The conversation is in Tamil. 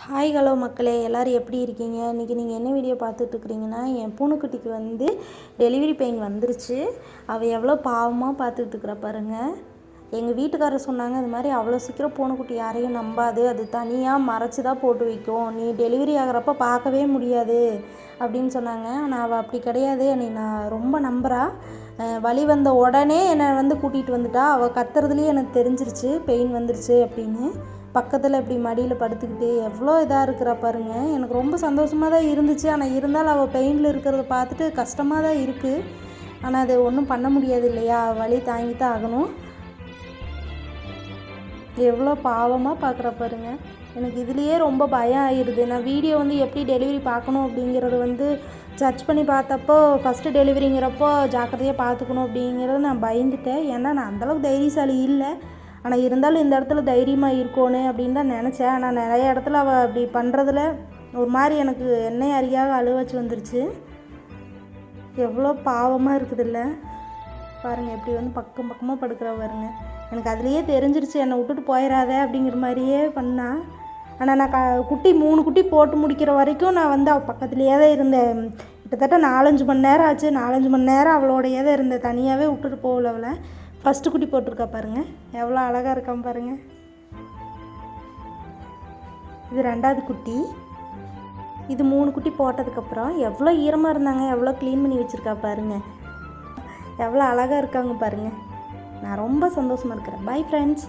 ஹாய் ஹலோ மக்களே, எல்லோரும் எப்படி இருக்கீங்க? இன்றைக்கி நீங்கள் என்ன வீடியோ பார்த்துட்ருக்குறீங்கன்னா, என் பூனைக்குட்டிக்கு வந்து டெலிவரி பெயின் வந்துருச்சு. அவள் எவ்வளோ பாவமாக பார்த்துட்ருக்குறா பாருங்கள். எங்கள் வீட்டுக்காரர் சொன்னாங்க, இது மாதிரி அவ்வளோ சீக்கிரம் பூனைக்குட்டி யாரையும் நம்பாது, அது தனியாக மறைச்சி தான் போட்டு வைக்கும், நீ டெலிவரி ஆகிறப்ப பார்க்கவே முடியாது அப்படின்னு சொன்னாங்க. ஆனால் அவள் அப்படி கிடையாது. என்னை நான் ரொம்ப நம்புகிறா. வலி வந்த உடனே என்னை வந்து கூட்டிகிட்டு வந்துட்டா. அவள் கத்துறதுலேயே எனக்கு தெரிஞ்சிருச்சு பெயின் வந்துருச்சு அப்படின்னு. பக்கத்தில் இப்படி மடியில் படுத்துக்கிட்டு எவ்வளோ இதாக இருக்கிறா பாருங்கள். எனக்கு ரொம்ப சந்தோஷமாக தான் இருந்துச்சு. ஆனால் இருந்தாலும் அவள் பெயினில் இருக்கிறத பார்த்துட்டு கஷ்டமாக தான் இருக்குது. ஆனால் அது ஒன்றும் பண்ண முடியாது இல்லையா, வலி தாங்கி தான் ஆகணும். எவ்வளோ பாவமாக பார்க்குறா பாருங்கள். எனக்கு இதுலேயே ரொம்ப பயம் ஆயிடுது. நான் வீடியோ வந்து எப்படி டெலிவரி பார்க்கணும் அப்படிங்கிறது வந்து சர்ச் பண்ணி பார்த்தப்போ ஃபஸ்ட்டு டெலிவரிங்கிறப்போ ஜாக்கிரதையாக பார்த்துக்கணும் அப்படிங்கிறது நான் பயந்துட்டேன். ஏன்னா நான் அந்தளவுக்கு தைரியசாலி இல்லை. ஆனால் இருந்தாலும் இந்த இடத்துல தைரியமாக இருக்கணும் அப்படின்னு தான் நினச்சேன். ஆனால் நிறைய இடத்துல அவள் அப்படி பண்ணுறதுல ஒரு மாதிரி எனக்கு என்னை அறியாத அழுவச்சு வந்துருச்சு. எவ்வளோ பாவமாக இருக்குதுல்ல பாருங்கள். எப்படி வந்து பக்கம் பக்கமாக படுக்கிற பாருங்க. எனக்கு அதுலேயே தெரிஞ்சிருச்சு என்னை விட்டுட்டு போயிடாத அப்படிங்கிற மாதிரியே பண்ணா. ஆனால் நான் குட்டி 3 குட்டி போட்டு முடிக்கிற வரைக்கும் நான் வந்து அவள் பக்கத்துலேயே தான் இருந்தேன். கிட்டத்தட்ட 4-5 மணி நேரம் ஆச்சு. 4-5 மணி நேரம் அவளோடையே தான் இருந்தேன். தனியாகவே விட்டுட்டு போகல அவளை. ஃபஸ்ட்டு குட்டி போட்டிருக்கா பாருங்கள், எவ்வளோ அழகாக இருக்கான் பாருங்கள். இது 2வது குட்டி. இது 3 குட்டி போட்டதுக்கப்புறம் எவ்வளோ ஈரமாக இருந்தாங்க, எவ்வளோ க்ளீன் பண்ணி வச்சுருக்கா பாருங்கள். எவ்வளோ அழகாக இருக்காங்க பாருங்கள். நான் ரொம்ப சந்தோஷமாக இருக்கிறேன். Bye friends.